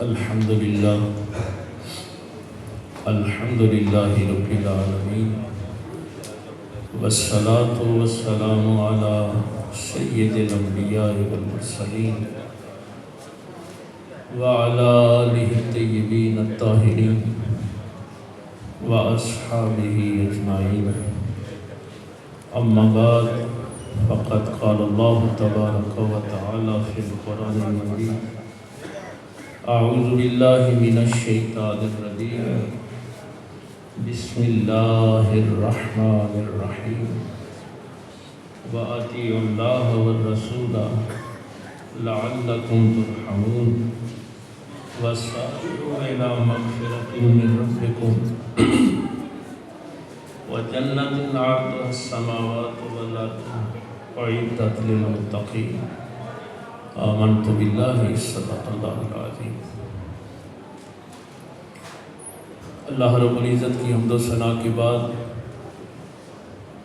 الحمد لله رب العالمين والصلاة والسلام على سيد الأنبياء والمرسلين وعلى آله الطيبين الطاهرين وأصحابه أجمعين. أما بعد فقد قال الله تبارك وتعالى في القرآن المجيد: أعوذ بالله من الشيطان الرجيم، بسم الله الرحمن الرحيم، وأطيعوا الله والرسول لعلكم ترحمون وسارعوا إلى مغفرة من ربكم وجنة عرضها السماوات والأرض أعدت للمتقين. آمنت بالله صدق اللہ العظیم. اللہ رب العزت کی حمد و ثنا کے بعد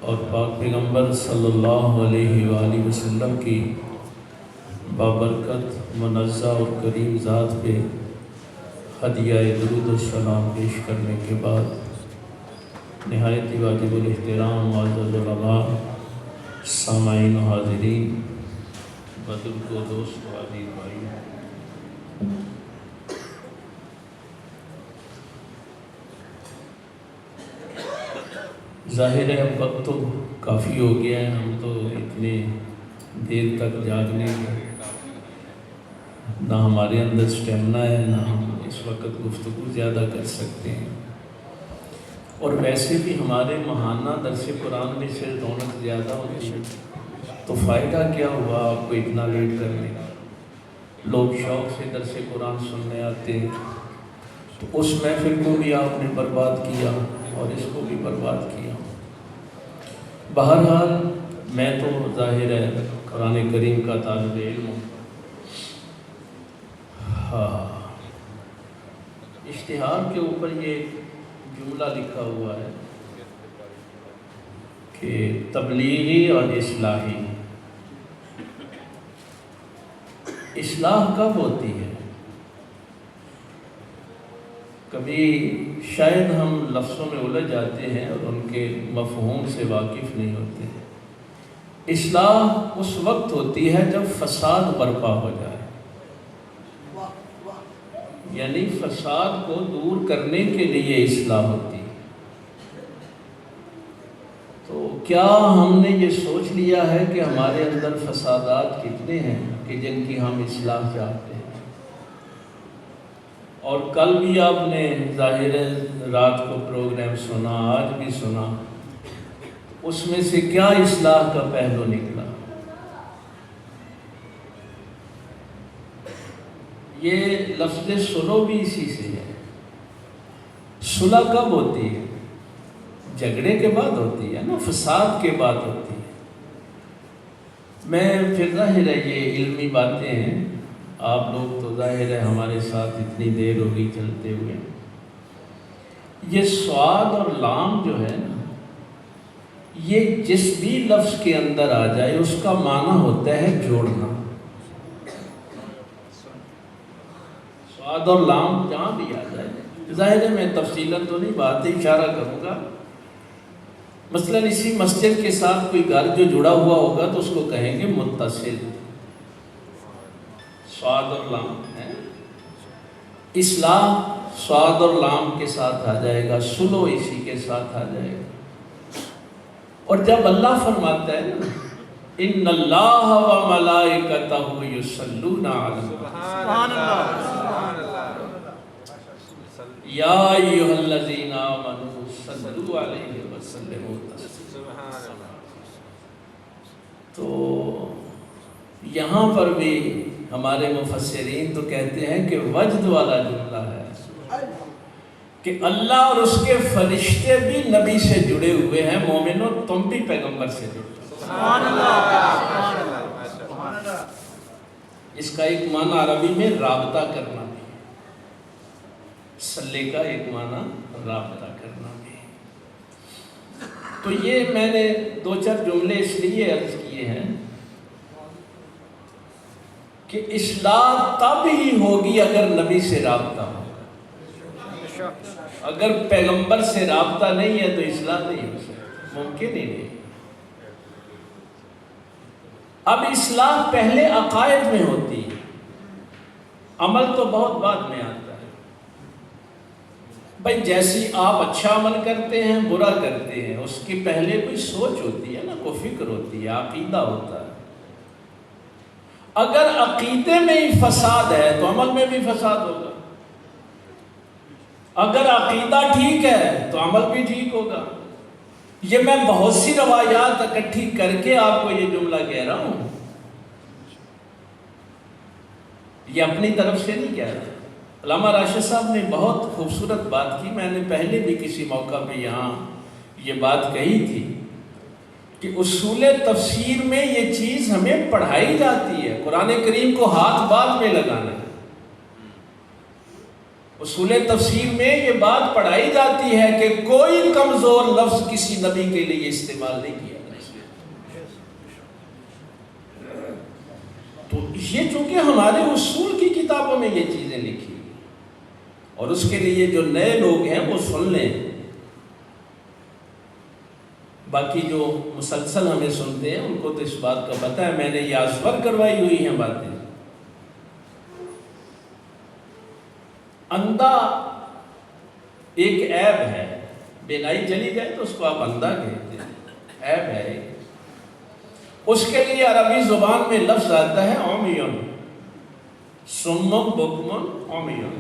اور پاک پیغمبر صلی اللہ علیہ وآلہ وسلم کی بابرکت منزہ اور کریم ذات پہ ہدیہ درود و سلام پیش کرنے کے بعد نہایت واجب الاحترام معزز علماء، سامعین و حاضرین، بزرگ و دوست و عزیز بھائی، ظاہر ہے اب وقت تو کافی ہو گیا ہے، ہم تو اتنے دیر تک جاگنے کے نہ ہمارے اندر اسٹیمنا ہے، نہ ہم اس وقت گفتگو زیادہ کر سکتے ہیں، اور ویسے بھی ہمارے ماہانہ درس قرآن میں سے رونق زیادہ ہوتی ہے، تو فائدہ کیا ہوا آپ کو اتنا لیٹ کرنے کا؟ لوگ شوق سے درس قرآن سننے آتے ہیں، تو اس محفل کو بھی آپ نے برباد کیا اور اس کو بھی برباد کیا. بہرحال میں تو ظاہر ہے قرآن کریم کا طالب علم ہوں. اشتہار کے اوپر یہ جملہ لکھا ہوا ہے کہ تبلیغی اور اصلاحی. اصلاح کب ہوتی ہے؟ کبھی شاید ہم لفظوں میں الجھ جاتے ہیں اور ان کے مفہوم سے واقف نہیں ہوتے. اصلاح اس وقت ہوتی ہے جب فساد برپا ہو جائے، یعنی فساد کو دور کرنے کے لیے اصلاح ہوتی ہے. تو کیا ہم نے یہ سوچ لیا ہے کہ ہمارے اندر فسادات کتنے ہیں کہ جن کی ہم اصلاح چاہتے ہیں؟ اور کل بھی آپ نے ظاہر رات کو پروگرام سنا، آج بھی سنا، اس میں سے کیا اصلاح کا پہلو نکلا؟ یہ لفظ سلو بھی اسی سے ہے. صلح کب ہوتی ہے؟ جھگڑے کے بعد ہوتی ہے نا، فساد کے بعد ہوتی ہے. میں پھر ظاہر ہے یہ علمی باتیں ہیں، آپ لوگ تو ظاہر ہے ہمارے ساتھ اتنی دیر ہو گئی چلتے ہوئے. یہ صاد اور لام جو ہے نا، یہ جس بھی لفظ کے اندر آ جائے اس کا معنی ہوتا ہے جوڑنا. صاد اور لام جہاں بھی آ جائے، ظاہر ہے میں تفصیلاً تو نہیں بات اشارہ کروں گا. مثلاً اسی مسجد کے ساتھ کوئی گھر جو جڑا ہوا ہوگا تو اس کو کہیں گے متصل. صاد اور لام ہے. اصلاح صاد اور لام کے ساتھ آ جائے گا، سلو اسی کے ساتھ آ جائے گا. اور جب اللہ فرماتا ہے نا ان اللہ و ملائکتہ یصلون علی یا ایھا الذین آمنوا صلوا علیہ وسلموا تسلیما. تو یہاں پر بھی ہمارے مفسرین تو کہتے ہیں کہ وجد والا جملہ ہے کہ اللہ اور اس کے فرشتے بھی نبی سے جڑے ہوئے ہیں. مومنوں تم بھی پیغمبر سے جڑے. سبحان اللہ. اس کا ایک معنی عربی میں رابطہ کرنا بھی، صلے کا ایک معنی رابطہ کرنا بھی. تو یہ میں نے دو چار جملے اس لیے عرض کیے ہیں کہ اصلاح تب ہی ہوگی اگر نبی سے رابطہ ہوگا. اگر پیغمبر سے رابطہ نہیں ہے تو اصلاح نہیں ہو سکتی، ممکن ہی نہیں. اب اصلاح پہلے عقائد میں ہوتی ہے، عمل تو بہت بعد میں آتا ہے. بھائی جیسی آپ اچھا عمل کرتے ہیں برا کرتے ہیں، اس کی پہلے کوئی سوچ ہوتی ہے نا، کوئی فکر ہوتی ہے، عقیدہ ہوتا ہے. اگر عقیدے میں ہی فساد ہے تو عمل میں بھی فساد ہوگا. اگر عقیدہ ٹھیک ہے تو عمل بھی ٹھیک ہوگا. یہ میں بہت سی روایات اکٹھی کر کے آپ کو یہ جملہ کہہ رہا ہوں، یہ اپنی طرف سے نہیں کہہ رہا. علامہ راشد صاحب نے بہت خوبصورت بات کی، میں نے پہلے بھی کسی موقع پہ یہاں یہ بات کہی تھی کہ اصول تفسیر میں یہ چیز ہمیں پڑھائی جاتی ہے. قرآن کریم کو ہاتھ بعد میں لگانا ہے. اصول تفسیر میں یہ بات پڑھائی جاتی ہے کہ کوئی کمزور لفظ کسی نبی کے لیے استعمال نہیں کیا. تو یہ چونکہ ہمارے اصول کی کتابوں میں یہ چیزیں لکھی، اور اس کے لیے جو نئے لوگ ہیں وہ سن لیں. باقی جو مسلسل ہمیں سنتے ہیں ان کو تو اس بات کا پتہ ہے، میں نے یہ ازور کروائی ہوئی ہیں باتیں. اندھا ایک عیب ہے، بینائی چلی جائے تو اس کو آپ اندھا کہتے ہیں، عیب ہے. اس کے لیے عربی زبان میں لفظ آتا ہے عمیون، سمم بکمن عمیون،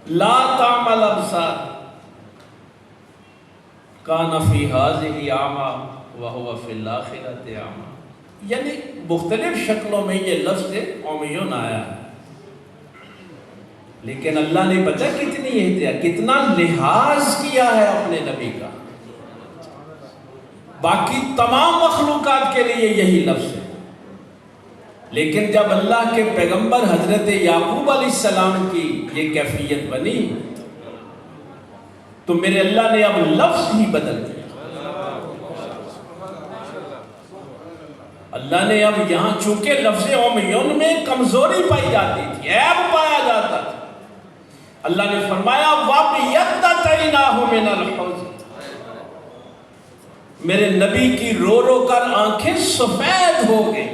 لا تعمل ابصار کان فی ہذہ اعمی وہو فی الاخرۃ اعمی. یعنی مختلف شکلوں میں یہ لفظ عمیون آیا ہے، لیکن اللہ نے پتہ کتنی احتیاط، کتنا لحاظ کیا ہے اپنے نبی کا. باقی تمام مخلوقات کے لیے یہی لفظ ہے، لیکن جب اللہ کے پیغمبر حضرت یعقوب علیہ السلام کی یہ کیفیت بنی تو میرے اللہ نے اب لفظ ہی بدل دیا. اللہ نے اب یہاں چونکہ لفظ عمیون میں کمزوری پائی جاتی تھی، عیب پایا جاتا تھا، اللہ نے فرمایا وَبِيَضَّتَيْنَاهُ مِنَ الْحُزْنِ، میرے نبی کی رو رو کر آنکھیں سفید ہو گئی.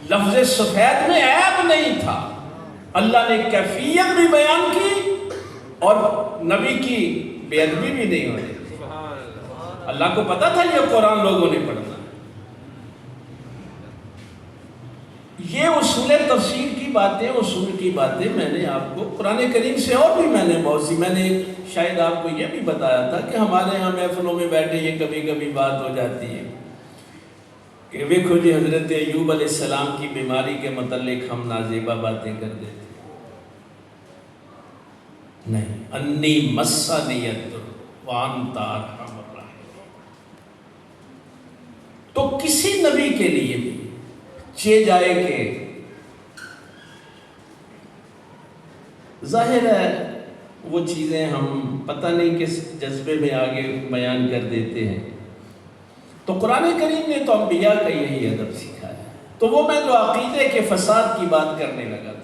لفظ سفید میں عیب نہیں تھا، اللہ نے کیفیت بھی بیان کی اور نبی کی بے ادبی بھی نہیں ہو رہی. اللہ کو پتا تھا یہ قرآن لوگوں نے پڑھنا. یہ اصول تفسیر کی باتیں، اصول کی باتیں میں نے آپ کو قرآن کریم سے اور بھی میں نے بہت سی، میں نے شاید آپ کو یہ بھی بتایا تھا کہ ہمارے یہاں محفلوں میں بیٹھے یہ کبھی کبھی بات ہو جاتی ہے کہ ویکھو جی حضرت ایوب علیہ السلام کی بیماری کے متعلق ہم نازیبہ باتیں کر دیتے. نہیں، انی مسنی الضر وانت ارحم الراحمین. تو کسی نبی کے لیے بھی چے جائے کہ ظاہر ہے وہ چیزیں ہم پتہ نہیں کس جذبے میں آگے بیان کر دیتے ہیں. تو قرآن کریم نے تو انبیاء کا یہی ادب سکھایا. تو وہ میں جو عقیدے کے فساد کی بات کرنے لگا تھا،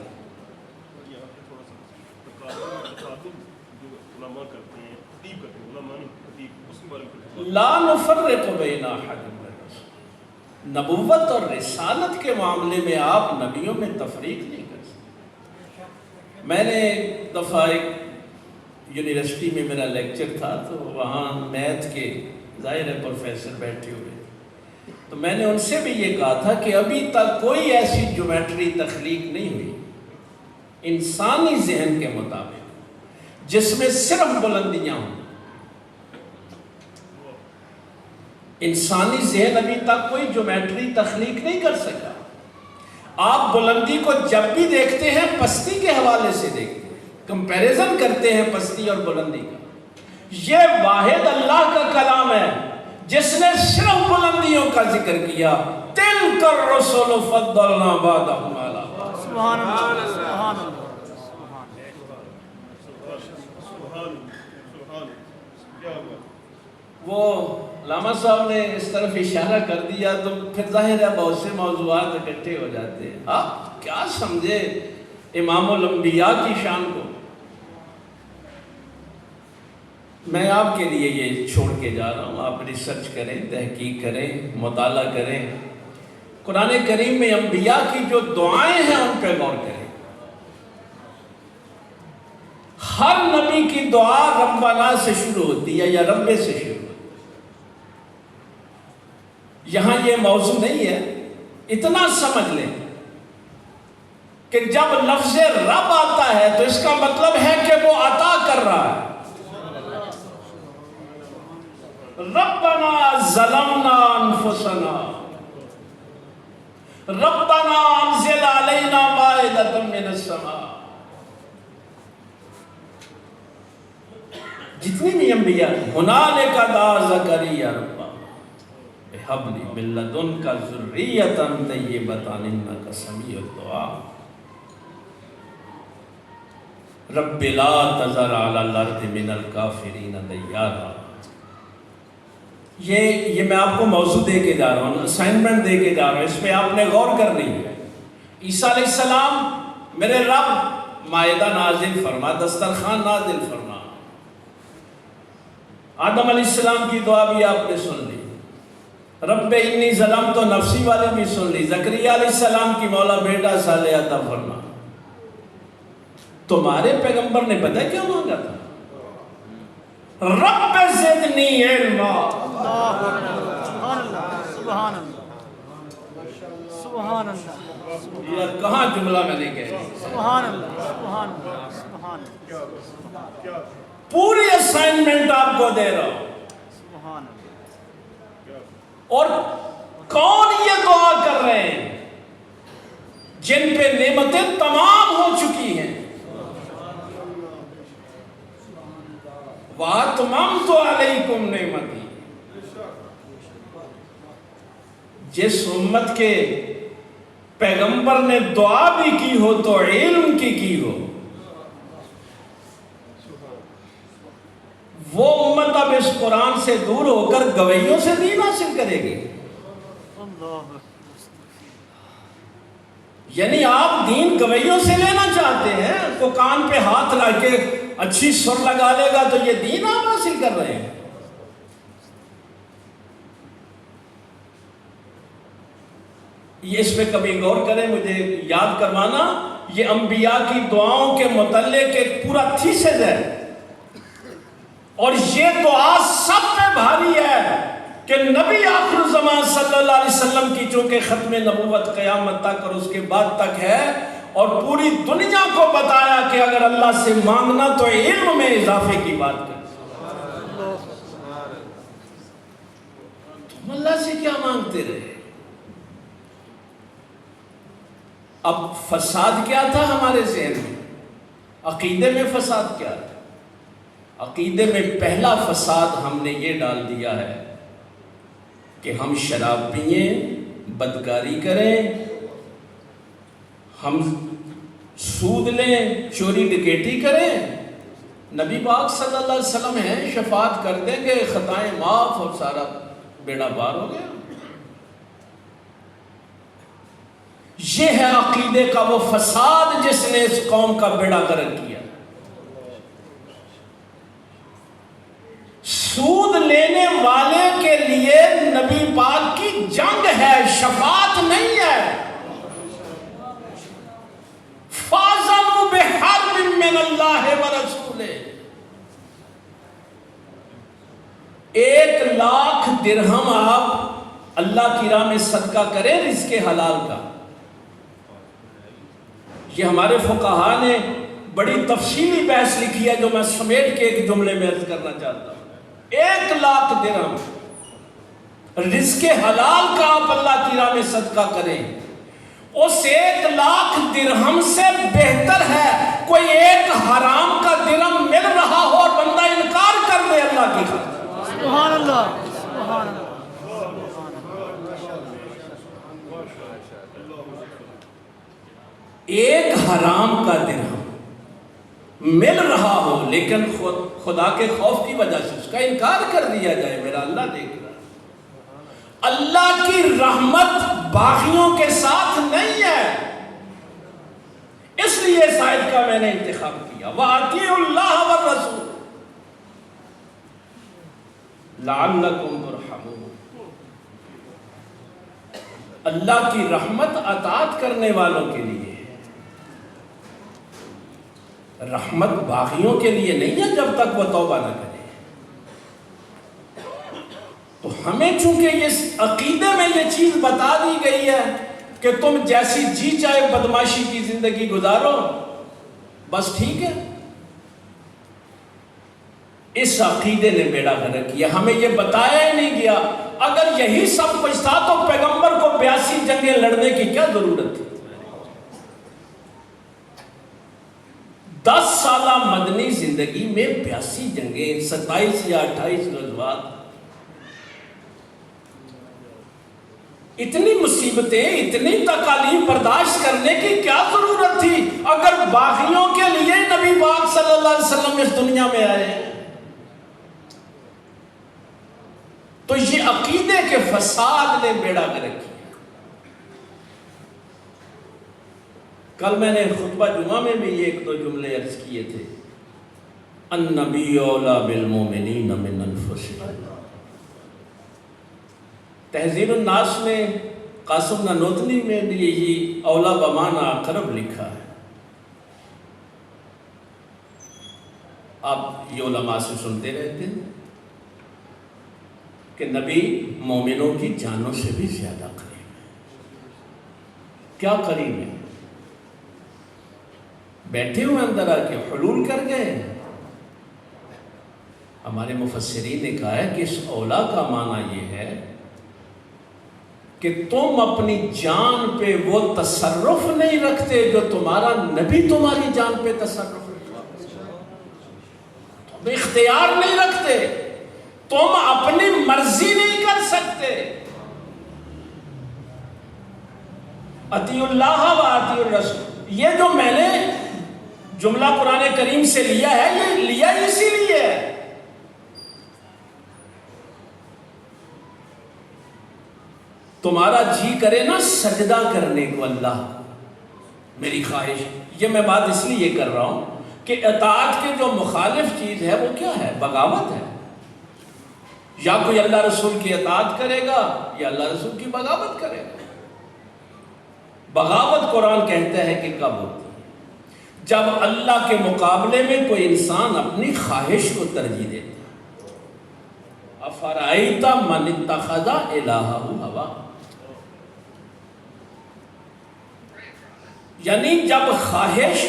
لا نفرق بین احد من الرسل، نبوت اور رسالت کے معاملے میں آپ نبیوں میں تفریق نہیں کر سکتے. میں نے ایک دفعہ ایک یونیورسٹی میں میرا لیکچر تھا تو وہاں میتھ کے ظاہر ہے پروفیسر بیٹھے ہوئے تھے، تو میں نے ان سے بھی یہ کہا تھا کہ ابھی تک کوئی ایسی جیومیٹری تخلیق نہیں ہوئی انسانی ذہن کے مطابق جس میں صرف بلندیاں ہوں. انسانی ذہن ابھی تک کوئی جیومیٹری تخلیق نہیں کر سکا. آپ بلندی کو جب بھی دیکھتے ہیں پستی کے حوالے سے دیکھتے ہیں، کمپیریزن کرتے ہیں پستی اور بلندی کا. یہ واحد اللہ کا کلام ہے جس نے صرف بلندیوں کا ذکر کیا. تِلْكَ الرُّسُلُ فَضَّلْنَا بَعْضَهُمْ عَلَىٰ بَعْضٍ. سبحان اللہ، سبحان اللہ. وہ علامہ صاحب نے اس طرف اشارہ کر دیا تو پھر ظاہر ہے بہت سے موضوعات اکٹھے ہو جاتے ہیں. آپ کیا سمجھے امام الانبیاء کی شان کو؟ میں آپ کے لیے یہ چھوڑ کے جا رہا ہوں، آپ ریسرچ کریں، تحقیق کریں، مطالعہ کریں. قرآن کریم میں انبیاء کی جو دعائیں ہیں ان پہ غور کریں. ہر نبی کی دعا ربنا سے شروع ہوتی ہے یا رب سے شروع ہوتی ہے. یہاں یہ موضوع نہیں ہے. اتنا سمجھ لیں کہ جب لفظ رب آتا ہے تو اس کا مطلب ہے کہ وہ عطا کر رہا ہے. ربنا ظلمنا انفسنا ربنا انزل علینا مائدۃ من السماء. جتنی بھی انبیاء ہنالک دعا زکریا ربہ ہب لی من لدنک ذریۃ طیبۃ انک سمیع الدعاء. رب لا تذر علی الارض من الکافرین دیارا. یہ میں آپ کو موضوع دے کے جا رہا ہوں، اسائنمنٹ دے کے جا رہا ہوں، اس پہ آپ نے غور کرنی ہے. عیسیٰ علیہ السلام میرے رب مائدہ نازل فرما، دسترخوان نازل فرما. آدم علیہ السلام کی دعا بھی آپ نے سن لی، رب انی ظلمت نفسی والی بھی سن لی. زکریا علیہ السلام کی مولا بیٹا صالح عطا فرما. تمہارے پیغمبر نے پتہ کیا مانگا تھا؟ رب زدنی علما. سبحان اللہ سبحان اللہ. یہ کہاں جملہ میں نہیں کہہ رہی. سبحان اللہ سبحان اللہ سبحان اللہ. پوری اسائنمنٹ آپ کو دے رہا ہوں. سبحان اللہ. اور کون یہ دعا کر رہے ہیں؟ جن پہ نعمتیں تمام ہو چکی ہیں. وَأَتْمَمْتُ عَلَيْكُمْ نِعْمَتِي. جس امت کے پیغمبر نے دعا بھی کی ہو تو علم کی ہو، وہ امت اب اس قرآن سے دور ہو کر گویوں سے دین حاصل کرے گی. یعنی آپ دین گویوں سے لینا چاہتے ہیں، تو کان پہ ہاتھ لا کے اچھی سر لگا لے گا تو یہ دین آپ حاصل کر رہے ہیں. یہ اس پہ کبھی غور کریں، مجھے یاد کروانا. یہ انبیاء کی دعاؤں کے متعلق ایک پورا تھیسز ہے، اور یہ دعا سب پہ بھاری ہے کہ نبی آخر الزمان صلی اللہ علیہ وسلم کی چونکہ ختم نبوت قیامت تک اور اس کے بعد تک ہے، اور پوری دنیا کو بتایا کہ اگر اللہ سے مانگنا تو علم میں اضافے کی بات کریں. تم اللہ سے کیا مانگتے رہے؟ اب فساد کیا تھا ہمارے ذہن میں؟ عقیدے میں فساد کیا تھا؟ عقیدے میں پہلا فساد ہم نے یہ ڈال دیا ہے کہ ہم شراب پئیں، بدکاری کریں، ہم سود لیں، چوری ڈکیٹی کریں. نبی پاک صلی اللہ علیہ وسلم ہیں، شفاعت کر دیں گے، خطائیں معاف اور سارا بیڑا پار ہو گیا. یہ ہے عقیدے کا وہ فساد جس نے اس قوم کا بیڑا غرق کیا. سود لینے والے کے لیے نبی پاک کی جنگ ہے، شفاعت نہیں ہے. فَاذَنُوا بِحَرْبٍ مِّنَ اللَّهِ وَرَسُولِهِ. 1,00,000 درہم آپ اللہ کی راہ میں صدقہ کریں رزق حلال کا. یہ ہمارے فقہاء نے بڑی تفصیلی بحث لکھی ہے جو میں سمیٹ کے ایک جملے میں عرض کرنا چاہتا ہوں. 1,00,000 درہم رزق حلال کا آپ اللہ کی راہ میں صدقہ کریں. اس 1,00,000 درہم سے بہتر ہے کوئی ایک حرام کا درہم مل رہا ہو اور بندہ انکار کر دے اللہ کی خاطر. سبحان اللہ سبحان اللہ. ایک حرام کا درہم مل رہا ہو لیکن خدا کے خوف کی وجہ سے اس کا انکار کر دیا جائے، میرا اللہ دیکھ رہا ہے. اللہ کی رحمت باغیوں کے ساتھ نہیں ہے، اس لیے اس آیت کا میں نے انتخاب کیا، وَأَطِیعُوا اللَّهَ وَالرَّسُولَ لَعَلَّكُمْ تُرْحَمُونَ۔ اللہ کی رحمت اطاعت کرنے والوں کے لیے ہے، رحمت باغیوں کے لیے نہیں ہے جب تک وہ توبہ نہ کرے۔ تو ہمیں چونکہ اس عقیدے میں یہ چیز بتا دی گئی ہے کہ تم جیسی جی چاہے بدماشی کی زندگی گزارو، بس ٹھیک ہے، اس عقیدے نے بیڑا غرق کیا، ہمیں یہ بتایا ہی نہیں گیا۔ اگر یہی سب کچھ تھا تو پیغمبر کو 82 جنگیں لڑنے کی کیا ضرورت تھی؟ 10 سالہ مدنی زندگی میں 82 جنگیں، 27 یا 28 غزوات، اتنی مصیبتیں، اتنی تکالیف برداشت کرنے کی کیا ضرورت تھی؟ اگر باغیوں کے لیے نبی پاک صلی اللہ علیہ وسلم اس دنیا میں آئے ہیں تو یہ عقیدے کے فساد نے بیڑا غرق کیا۔ کل میں نے خطبہ جمعہ میں بھی یہ 1-2 جملے عرض کیے تھے، النبی اولیٰ بالمومنین من انفسہم۔ تہذیب الناس میں قاسم نانوتنی میں بھی یہ اولیٰ بمعنی اقرب لکھا ہے۔ آپ یہ علماء سے سنتے رہتے ہیں کہ نبی مومنوں کی جانوں سے بھی زیادہ قریب ہے۔ کیا قریب ہے؟ بیٹھے ہوئے اندر آ کے حلول کر گئے۔ ہمارے مفسرین نے کہا ہے کہ اس اولیٰ کا معنی یہ ہے کہ تم اپنی جان پہ وہ تصرف نہیں رکھتے جو تمہارا نبی تمہاری جان پہ تصرف رکھتا، تم اختیار نہیں رکھتے، تم اپنی مرضی نہیں کر سکتے۔ اطیعوا اللہ و اطیعوا الرسول، یہ جو میں نے جملہ قرآن کریم سے لیا ہے، یہ لیا اسی لیے ہے۔ تمہارا جی کرے نا سجدہ کرنے کو، اللہ میری خواہش، یہ میں بات اس لیے کر رہا ہوں کہ اطاعت کے جو مخالف چیز ہے وہ کیا ہے؟ بغاوت ہے۔ یا کوئی اللہ رسول کی اطاعت کرے گا یا اللہ رسول کی بغاوت کرے گا۔ بغاوت قرآن کہتا ہے کہ کب ہوتی ہے؟ جب اللہ کے مقابلے میں کوئی انسان اپنی خواہش کو ترجیح دیتا ہے۔ افرأیت من اتخذ الہہ ہوا، یعنی جب خواہش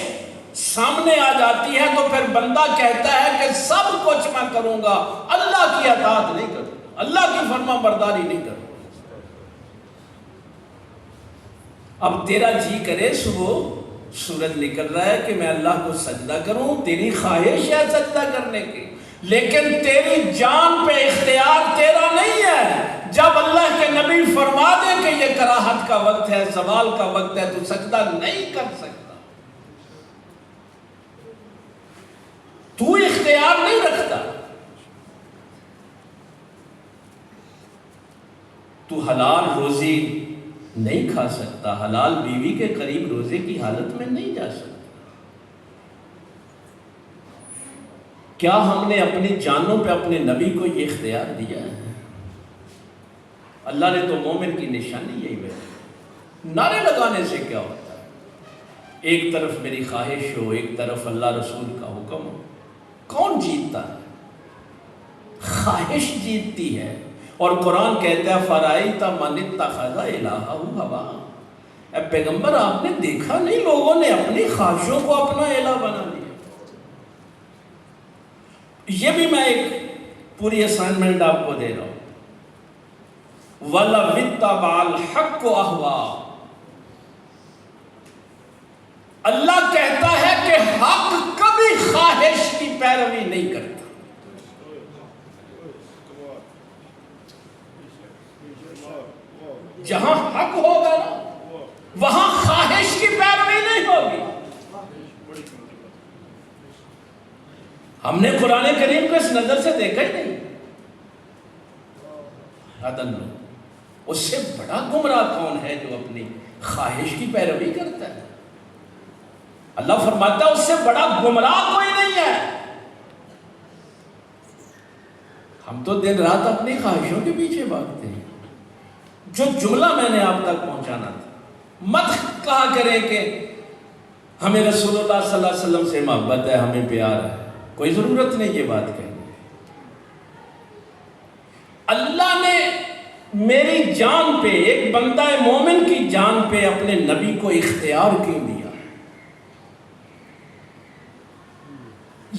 سامنے آ جاتی ہے تو پھر بندہ کہتا ہے کہ سب کچھ میں کروں گا، اللہ کی اطاعت نہیں کروں گا، اللہ کی فرما برداری نہیں کروں گا۔ اب تیرا جی کرے صبح سورج نکل رہا ہے کہ میں اللہ کو سجدہ کروں، تیری خواہش ہے سجدہ کرنے کی، لیکن تیری جان پہ اختیار تیرا نہیں ہے۔ جب اللہ کے نبی فرما دے کہ یہ کراہت کا وقت ہے، زوال کا وقت ہے، تو سجدہ نہیں کر سکتا، تو اختیار نہیں رکھتا۔ تو حلال روزی نہیں کھا سکتا، حلال بیوی کے قریب روزے کی حالت میں نہیں جا سکتا۔ کیا ہم نے اپنی جانوں پہ اپنے نبی کو یہ اختیار دیا ہے؟ اللہ نے تو مومن کی نشانی یہی ہے۔ نعرے لگانے سے کیا ہوتا ہے؟ ایک طرف میری خواہش ہو، ایک طرف اللہ رسول کا حکم ہو، کون جیتتا ہے؟ خواہش جیتتی ہے۔ اور قرآن کہتا ہے فرأیت من اتخذ الہہ ہوا، اے پیغمبر آپ نے دیکھا نہیں لوگوں نے اپنی خواہشوں کو اپنا الہ بنا لیا۔ یہ بھی میں ایک پوری اسائنمنٹ آپ کو دے رہا ہوں۔ وَلَوِ اتَّبَعَ الْحَقُّ أَهْوَاءَهُمْ، اللہ کہتا ہے کہ حق کبھی خواہش کی پیروی نہیں کرتا۔ جہاں حق ہوگا نا وہاں خواہش کی پیروی نہیں ہوگی۔ ہم نے قرآن کریم کو اس نظر سے دیکھا ہی نہیں۔ عدل اس سے بڑا گمراہ کون ہے جو اپنی خواہش کی پیروی کرتا ہے؟ اللہ فرماتا ہے اس سے بڑا گمراہ کوئی نہیں ہے۔ ہم تو دن رات اپنی خواہشوں کے پیچھے بھاگتے ہیں۔ جو جملہ میں نے آپ تک پہنچانا تھا، مت کہا کریں کہ ہمیں رسول اللہ صلی اللہ علیہ وسلم سے محبت ہے، ہمیں پیار ہے، کوئی ضرورت نہیں یہ بات کہنے۔ اللہ نے میری جان پہ، ایک بندہ مومن کی جان پہ اپنے نبی کو اختیار کیوں دیا؟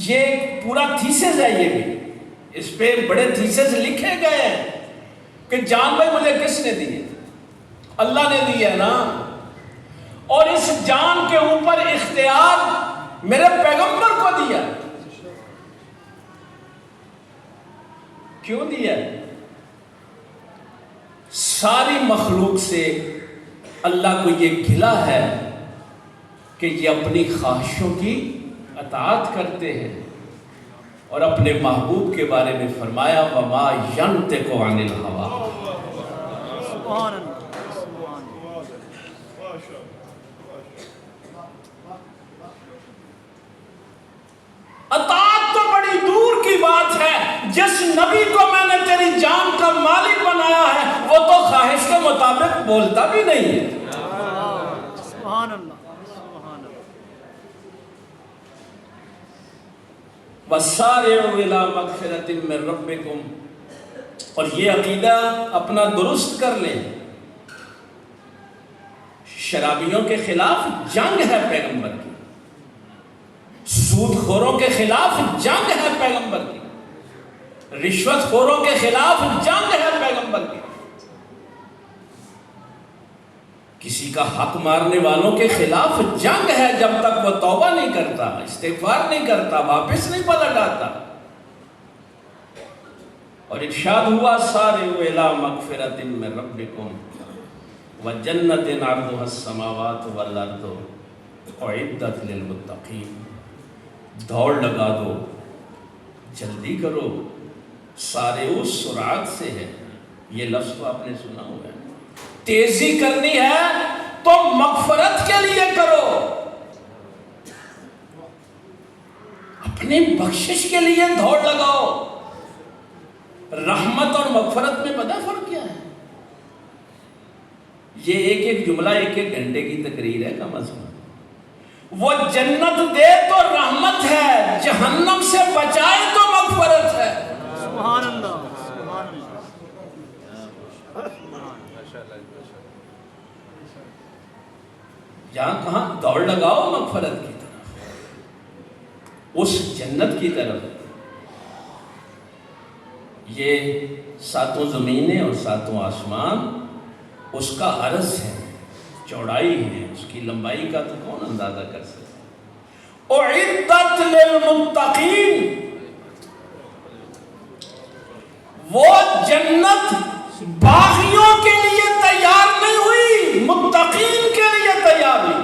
یہ پورا تھیسس ہے، یہ بھی اس پہ بڑے تھیسس لکھے گئے ہیں کہ جان بھائی مجھے کس نے دی ہے؟ اللہ نے دی ہے نا، اور اس جان کے اوپر اختیار میرے پیغمبر کو دیا۔ کیوں دیا؟ ساری مخلوق سے اللہ کو یہ گھلا ہے کہ یہ اپنی خواہشوں کی اطاعت کرتے ہیں، اور اپنے محبوب کے بارے میں فرمایا وَمَا يَنْطِقُ عَنِ الْهَوَىٰ۔ سبحان اللہ، سبحان اللہ۔ اطاعت تو بڑی دور کی بات ہے، جس نبی کو میں نے تیری جان کا مالک بنایا ہے وہ تو خواہش کے مطابق بولتا بھی نہیں ہے۔ سبحان اللہ، سبحان اللہ۔ وَسَارِعُوا إِلَىٰ مَغْفِرَةٍ مِّن رَبِّكُمْ، اور یہ عقیدہ اپنا درست کر لیں۔ شرابیوں کے خلاف جنگ ہے پیغمبر کی، سود خوروں کے خلاف جنگ ہے پیغمبر کی، رشوت خوروں کے خلاف جنگ ہے پیغمبر کی، کسی کا حق مارنے والوں کے خلاف جنگ ہے جب تک وہ توبہ نہیں کرتا، استغفار نہیں کرتا، واپس نہیں پلٹ آتا۔ اور ارشاد ہوا سارعوا الی مغفرۃ من ربکم وجنۃ عرضها السماوات والارض اعدت للمتقین، دوڑ لگا دو، جلدی کرو۔ سارعوا سرعت سے ہے، یہ لفظ تو آپ نے سنا ہوا ہے، تیزی کرنی ہے تو مغفرت کے لیے کرو، اپنی بخشش کے لیے دوڑ لگاؤ۔ رحمت اور مغفرت میں پتہ فرق کیا ہے؟ یہ ایک ایک جملہ ایک ایک گھنٹے کی تقریر ہے کم از کم۔ وہ جنت دے تو رحمت ہے، جہنم سے بچائے تو مغفرت ہے۔ سبحان اللہ، سبحان اللہ۔ جہاں کہاں دوڑ لگاؤ مغفرت کی طرف، اس جنت کی طرف۔ یہ ساتوں زمینیں اور ساتوں آسمان اس کا عرض ہے، چوڑائی ہے، اس کی لمبائی کا تو کون اندازہ کر سکتا۔ اعدت للمتقین، وہ جنت باغیوں کے لیے تیار نہیں ہوئی، متقین کے لیے تیار ہوئی۔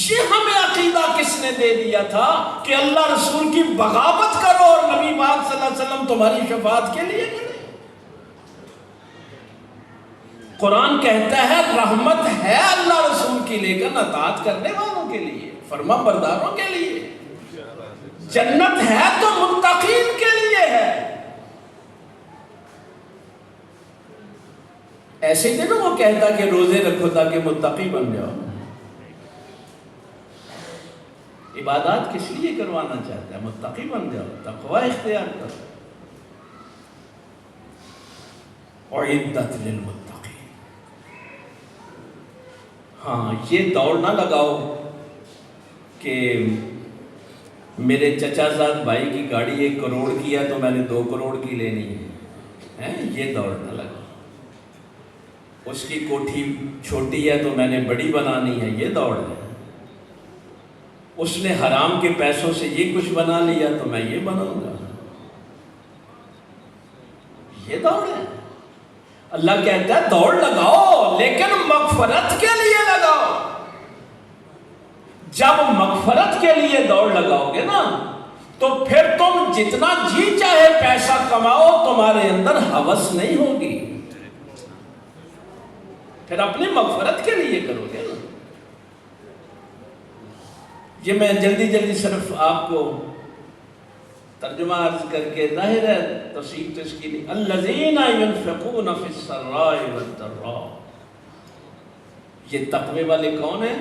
یہ ہمیں عقیدہ کس نے دے دیا تھا کہ اللہ رسول کی بغاوت کرو اور نبی پاک صلی اللہ علیہ وسلم تمہاری شفاعت کے لیے کرے؟ قرآن کہتا ہے رحمت ہے اللہ رسول کی، لیکن اطاعت کرنے والوں کے لیے، فرما برداروں کے لیے۔ جنت ہے تو متقین کے لیے ہے۔ ایسے ہی نا وہ کہتا کہ روزے رکھو تاکہ متقی بن جاؤ۔ عبادات کس لیے کروانا چاہتا ہے؟ متقی بن جاؤ، تقوی اختیار کرو۔ اعدت للمتقین، ہاں یہ دوڑ نہ لگاؤ کہ میرے چچا زاد بھائی کی گاڑی 1 کروڑ کی ہے تو میں نے 2 کروڑ کی لینی ہے، یہ دوڑ نہ لگاؤ۔ اس کی کوٹھی چھوٹی ہے تو میں نے بڑی بنانی ہے، یہ دوڑ ہے۔ اس نے حرام کے پیسوں سے یہ کچھ بنا لیا تو میں یہ بناؤں گا، یہ دوڑ ہے۔ اللہ کہتا ہے دوڑ لگاؤ لیکن مغفرت کے لیے لگاؤ۔ جب مغفرت کے لیے دوڑ لگاؤ گے نا تو تو پھر تم جتنا جی چاہے پیسہ کماؤ، تمہارے اندر ہوس نہیں ہوگی، پھر اپنی مغفرت کے لیے کرو گے نا۔ یہ میں جلدی جلدی صرف آپ کو ترجمہ عرض کر کے، ظاہر ہے تفسیر تو اس کی نہیں، الذین ينفقون فی السراء والضراء، یہ تقوی والے کون ہیں؟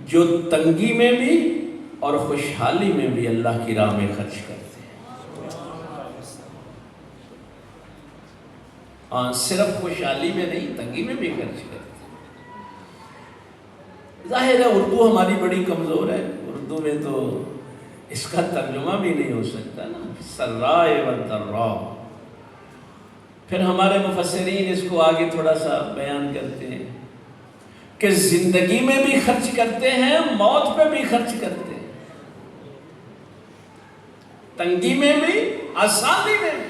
جو تنگی میں بھی اور خوشحالی میں بھی اللہ کی راہ میں خرچ کرتے ہیں۔ ہاں، صرف خوشحالی میں نہیں، تنگی میں بھی خرچ کرتے ہیں۔ ظاہر ہے اردو ہماری بڑی کمزور ہے، اردو میں تو اس کا ترجمہ بھی نہیں ہو سکتا نا، سرائے والضراء۔ پھر ہمارے مفسرین اس کو آگے تھوڑا سا بیان کرتے ہیں کہ زندگی میں بھی خرچ کرتے ہیں، موت پہ بھی خرچ کرتے ہیں، تنگی میں بھی، آسانی میں بھی۔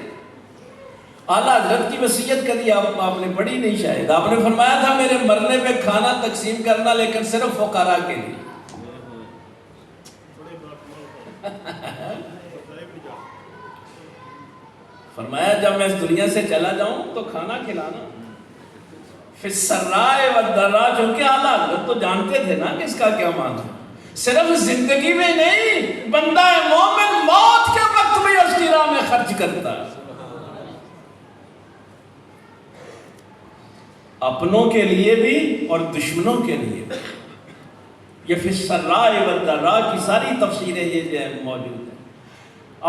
اعلیٰ حضرت کی وصیت کری آپ نے پڑھی نہیں شاید، آپ نے فرمایا تھا میرے مرنے پہ کھانا تقسیم کرنا، لیکن صرف فقراء کے لیے۔ فرمایا جب میں اس دنیا سے چلا جاؤں تو کھانا کھلانا۔ فی السراء والضراء، چونکہ اعلیٰ حضرت تو جانتے تھے نا کہ اس کا کیا معنی ہے، صرف زندگی میں نہیں، بندہ مومن موت کے وقت بھی اس کی راہ میں خرچ کرتا ہے، اپنوں کے لیے بھی اور دشمنوں کے لیے بھی۔ یہ فی السراء والضراء کی ساری تفسیریں یہ جو ہے موجود ہیں۔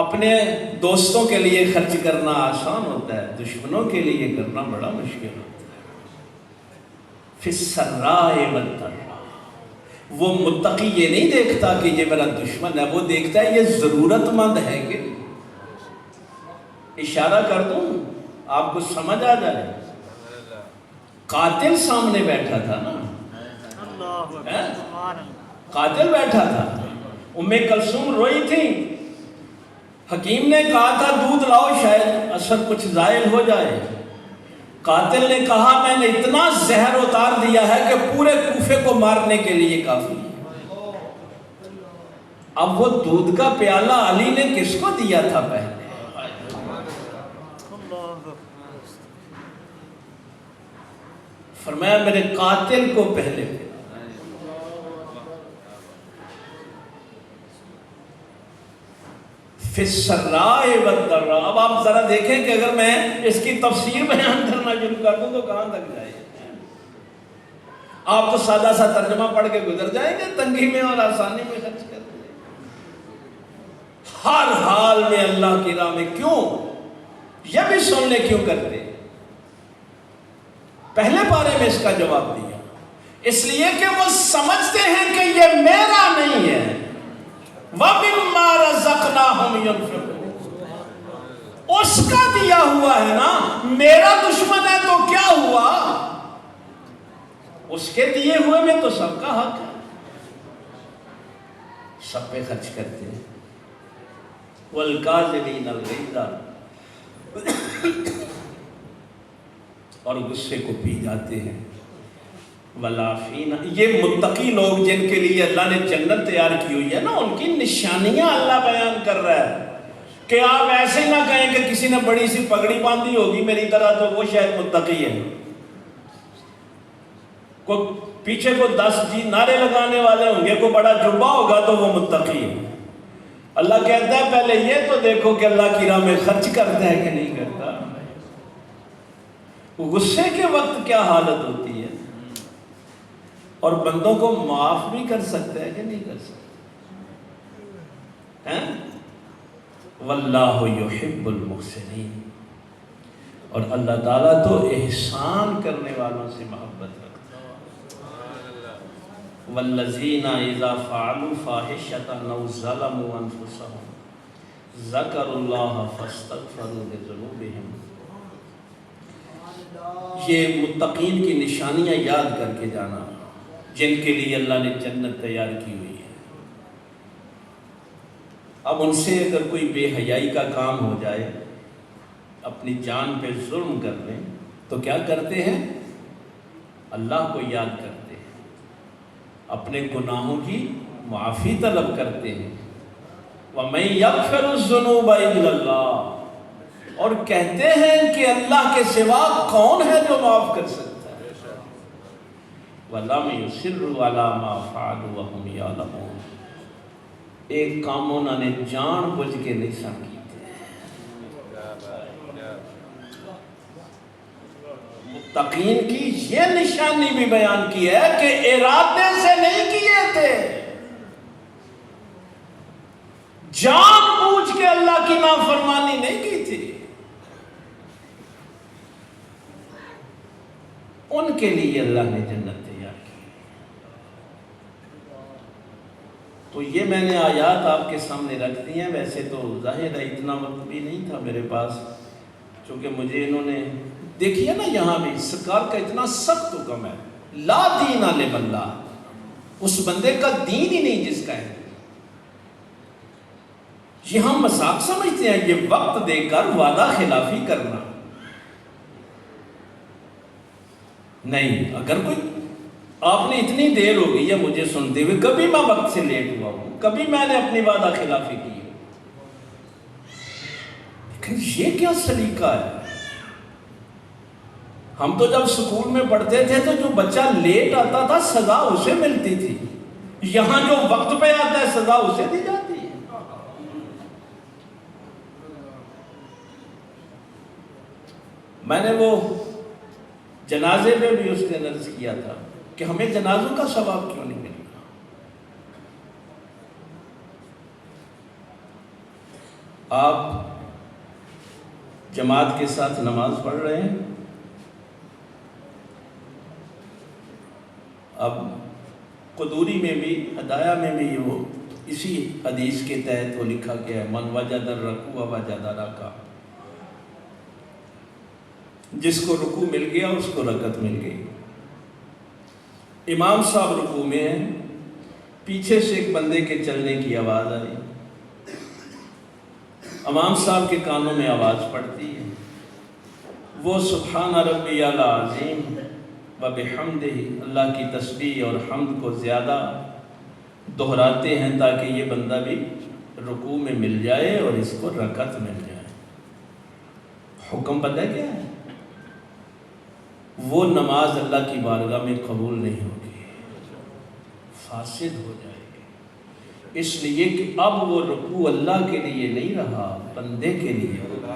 اپنے دوستوں کے لیے خرچ کرنا آسان ہوتا ہے، دشمنوں کے لیے کرنا بڑا مشکل ہوتا ہے۔ فی السراء والضراء، وہ متقی یہ نہیں دیکھتا کہ یہ میرا دشمن ہے، وہ دیکھتا ہے یہ ضرورت مند ہے کہ اشارہ کر دوں آپ کو سمجھ آ جائے۔ قاتل سامنے بیٹھا تھا نا، قاتل بیٹھا تھا، ام کلثوم روئی تھی، حکیم نے کہا تھا دودھ لاؤ شاید اثر کچھ زائل ہو جائے، قاتل نے کہا میں نے اتنا زہر اتار دیا ہے کہ پورے کوفے کو مارنے کے لیے کافی ہے۔ اب وہ دودھ کا پیالہ علی نے کس کو دیا تھا پہلے؟ فرمایا میرے قاتل کو پہلے۔ فی السراء والضراء، اب آپ ذرا دیکھیں کہ اگر میں اس کی تفسیر بیان کرنا شروع کر دوں تو کہاں تک جائے؟ آپ تو سادہ سا ترجمہ پڑھ کے گزر جائیں گے، تنگی میں اور آسانی میں خرچ کرتے ہیں، ہر حال میں اللہ کی راہ میں۔ کیوں؟ یہ بھی سن لے کیوں کرتے ہیں۔ پہلے پارے میں اس کا جواب دیا، اس لیے کہ وہ سمجھتے ہیں کہ یہ میرا نہیں ہے، وَمِمَّا رَزَقْنَاهُمْ يُنْفِقُونَ، اس کا دیا ہوا ہے نا، میرا دشمن ہے تو کیا ہوا، اس کے دیے ہوئے میں تو سب کا حق ہے، سب پہ خرچ کرتے ہیں۔ وَالْكَاظِمِينَ الْغَيْظَ، اور غصے کو پی جاتے ہیں۔ والعافین، یہ متقی لوگ جن کے لیے اللہ نے جنت تیار کی ہوئی ہے نا، ان کی نشانیاں اللہ بیان کر رہا ہے کہ آپ ایسے نہ کہیں کہ کسی نے بڑی سی پگڑی باندھی ہوگی میری طرح تو وہ شاید متقی ہے، کوئی پیچھے کو 10 نعرے لگانے والے ہوں گے، کوئی بڑا جبہ ہوگا تو وہ متقی ہے۔ اللہ کہتا ہے پہلے یہ تو دیکھو کہ اللہ کی راہ میں خرچ کرتا ہے کہ نہیں کرتا، غصے کے وقت کیا حالت ہوتی ہے، اور بندوں کو معاف بھی کر سکتا ہے کہ نہیں کر سکتا، واللہ یحب المحسنین، اور اللہ تعالیٰ تو احسان کرنے والوں سے محبت رکھتا ہے۔ والذین اذا فعلوا فاحشۃ او ظلموا انفسهم ذکروا اللہ فاستغفروا لذنوبہم۔ یہ متقین کی نشانیاں یاد کر کے جانا جن کے لیے اللہ نے جنت تیار کی ہوئی ہے۔ اب ان سے اگر کوئی بے حیائی کا کام ہو جائے، اپنی جان پہ ظلم کر لیں، تو کیا کرتے ہیں؟ اللہ کو یاد کرتے ہیں، اپنے گناہوں کی معافی طلب کرتے ہیں، وَمَن يَغْفِرُ الذُّنُوبَ إِلَّا اللَّهُ، اور کہتے ہیں کہ اللہ کے سوا کون ہے جو معاف کر سکتا ہے. وَلَمْ يُصِرُّوا عَلَى مَا فَعَلُوا وَهُمْ يَعْلَمُونَ، ایک کام انہوں نے جان بوجھ کے نہیں سن کیتے. متقین کی یہ نشانی بھی بیان کی ہے کہ ارادے سے نہیں کیے تھے، جان بوجھ کے اللہ کی نافرمانی نہیں کی تھی. ان کے لیے اللہ نے جنت تیار کی. تو یہ میں نے آیات آپ کے سامنے رکھ دی ہیں. ویسے تو ظاہر ہے اتنا وقت بھی نہیں تھا میرے پاس، چونکہ مجھے انہوں نے دیکھیے نا یہاں بھی سرکار کا اتنا سخت حکم ہے، لا دین لمن اللہ، اس بندے کا دین ہی نہیں جس کا ہے. یہ ہم مذاق سمجھتے ہیں، یہ وقت دے کر وعدہ خلافی کرنا نہیں. اگر کوئی آپ نے اتنی دیر ہو گئی ہے مجھے سنتے ہوئے، کبھی میں وقت سے لیٹ ہوا ہوں، کبھی میں نے اپنی وعدہ خلافی کی ہے، لیکن یہ کیا سلیقہ ہے؟ ہم تو جب سکول میں پڑھتے تھے تو جو بچہ لیٹ آتا تھا سزا اسے ملتی تھی، یہاں جو وقت پہ آتا ہے سزا اسے دی جاتی ہے. میں نے وہ جنازے میں بھی اس نے عرض کیا تھا کہ ہمیں جنازوں کا ثواب کیوں نہیں ملتا. آپ جماعت کے ساتھ نماز پڑھ رہے ہیں، اب قدوری میں بھی ہدایہ میں بھی وہ اسی حدیث کے تحت وہ لکھا گیا ہے، من وجد الرکوع وجد رکعہ، جس کو رکوع مل گیا اس کو رکعت مل گئی. امام صاحب رکوع میں ہیں، پیچھے سے ایک بندے کے چلنے کی آواز آئی، امام صاحب کے کانوں میں آواز پڑتی ہے، وہ سبحان ربی العظیم وبحمدہ، اللہ کی تسبیح اور حمد کو زیادہ دہراتے ہیں تاکہ یہ بندہ بھی رکوع میں مل جائے اور اس کو رکعت مل جائے. حکم پتہ کیا ہے؟ وہ نماز اللہ کی بارگاہ میں قبول نہیں ہوگی، فاسد ہو جائے گی، اس لیے کہ اب وہ رکوع اللہ کے لیے نہیں رہا، بندے کے لیے ہوگا.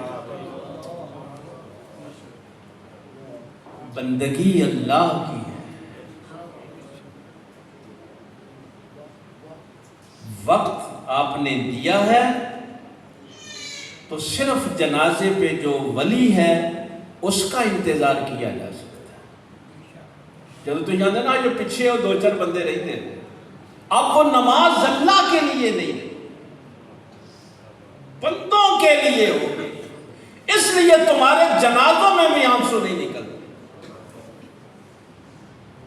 بندگی اللہ کی ہے. وقت آپ نے دیا ہے تو صرف جنازے پہ جو ولی ہے اس کا انتظار کیا جا سکتا ہے. جب تو یاد ہے نا جو پیچھے اور دو چار بندے رہتے ہیں، اب وہ نماز اللہ کے لیے نہیں رہی، بندوں کے لیے ہو گئی. اس لیے تمہارے جنازوں میں بھی آنسو نہیں نکلتے،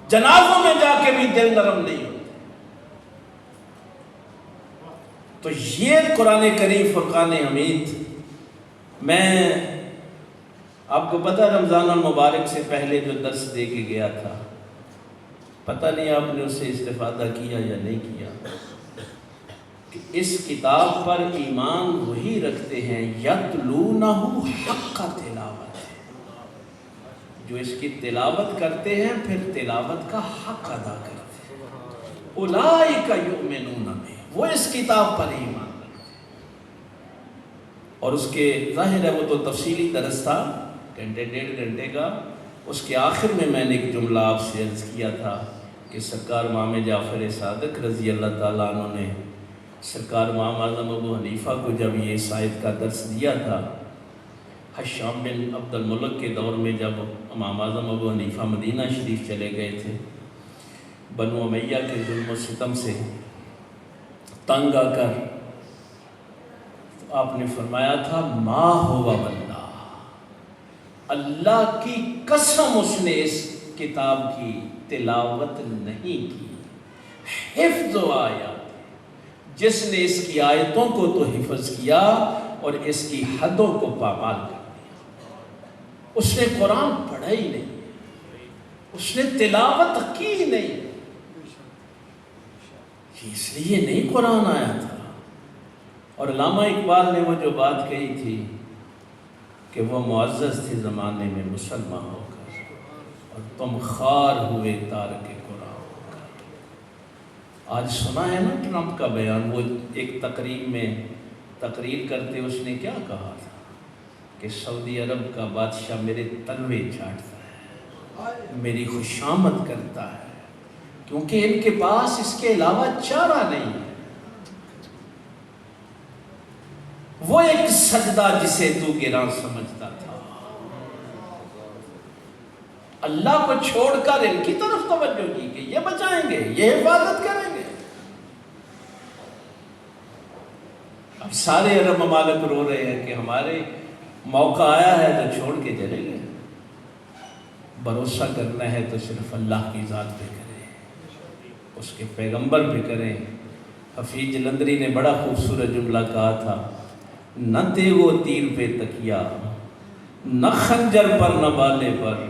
جنازوں میں جا کے بھی دل نرم نہیں ہوتے. تو یہ قرآن کریم فرقان حمید، میں آپ کو پتہ رمضان المبارک سے پہلے جو درس دے کے گیا تھا، پتہ نہیں آپ نے اس سے استفادہ کیا یا نہیں کیا، کہ اس کتاب پر ایمان وہی رکھتے ہیں یتلونہ حق تلاوت، جو اس کی تلاوت کرتے ہیں پھر تلاوت کا حق ادا کرتے ہیں. اولئک یؤمنون بہ، وہ اس کتاب پر ایمان رکھتے ہیں. اور اس کے ظاہر ہے وہ تو تفصیلی درس تھا، گھنٹے ڈیڑھ گھنٹے کا. اس کے آخر میں نے ایک جملہ آپ سے عرض کیا تھا کہ سرکار امام جعفر صادق رضی اللہ تعالیٰ عنہ نے سرکار امام اعظم ابو حنیفہ کو جب یہ اس آیت کا درس دیا تھا، حشام بن عبد الملک کے دور میں جب امام اعظم ابو حنیفہ مدینہ شریف چلے گئے تھے، بنو امیہ کے ظلم و ستم سے تنگ آ کر آپ نے فرمایا تھا ما ہوا بندہ، اللہ کی قسم اس نے اس کتاب کی تلاوت نہیں کی، حفظ و آیات، جس نے اس کی آیتوں کو تو حفظ کیا اور اس کی حدوں کو پامال کر دیا. اس نے قرآن پڑھا ہی نہیں، اس نے تلاوت کی نہیں. اس لیے نہیں قرآن آیا تھا. اور علامہ اقبال نے وہ جو بات کہی تھی کہ وہ معزز تھے زمانے میں مسلمان ہو کر اور تم خوار ہوئے تارک قرآن ہو کر۔ آج سنا ہے نا ٹرمپ کا بیان، وہ ایک تقریر میں تقریر کرتے اس نے کیا کہا تھا کہ سعودی عرب کا بادشاہ میرے تلوے چاٹتا ہے، میری خوشامد کرتا ہے، کیونکہ ان کے پاس اس کے علاوہ چارہ نہیں ہے۔ وہ ایک سجدہ جسے تو گراں سمجھتا تھا، اللہ کو چھوڑ کر ان کی طرف توجہ کی کہ یہ بچائیں گے، یہ حفاظت کریں گے۔ اب سارے عرب ممالک رو رہے ہیں کہ ہمارے موقع آیا ہے تو چھوڑ کے چلیں گے۔ بھروسہ کرنا ہے تو صرف اللہ کی ذات پہ کریں، اس کے پیغمبر پہ کریں۔ حفیظ جلندری نے بڑا خوبصورت جملہ کہا تھا، نہ تیغ و تیر پہ تکیا، نہ خنجر پر نہ بالے پر،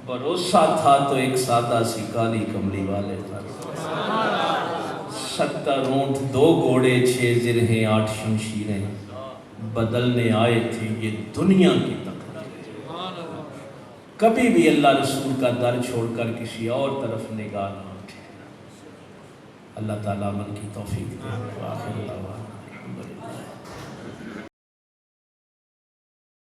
بھروسہ تھا تو ایک سادہ سی کالی کملی والے پر۔ 70 اونٹ 2 گھوڑے 6 زرہیں 8 شمشیریں، بدلنے آئے تھے یہ دنیا کی تقدیریں۔ کبھی بھی اللہ رسول کا در چھوڑ کر کسی اور طرف نگاہ نہ اٹھے۔ اللہ تعالیٰ من کی توفیق دے۔ آخر دعوانا الحمدللہ۔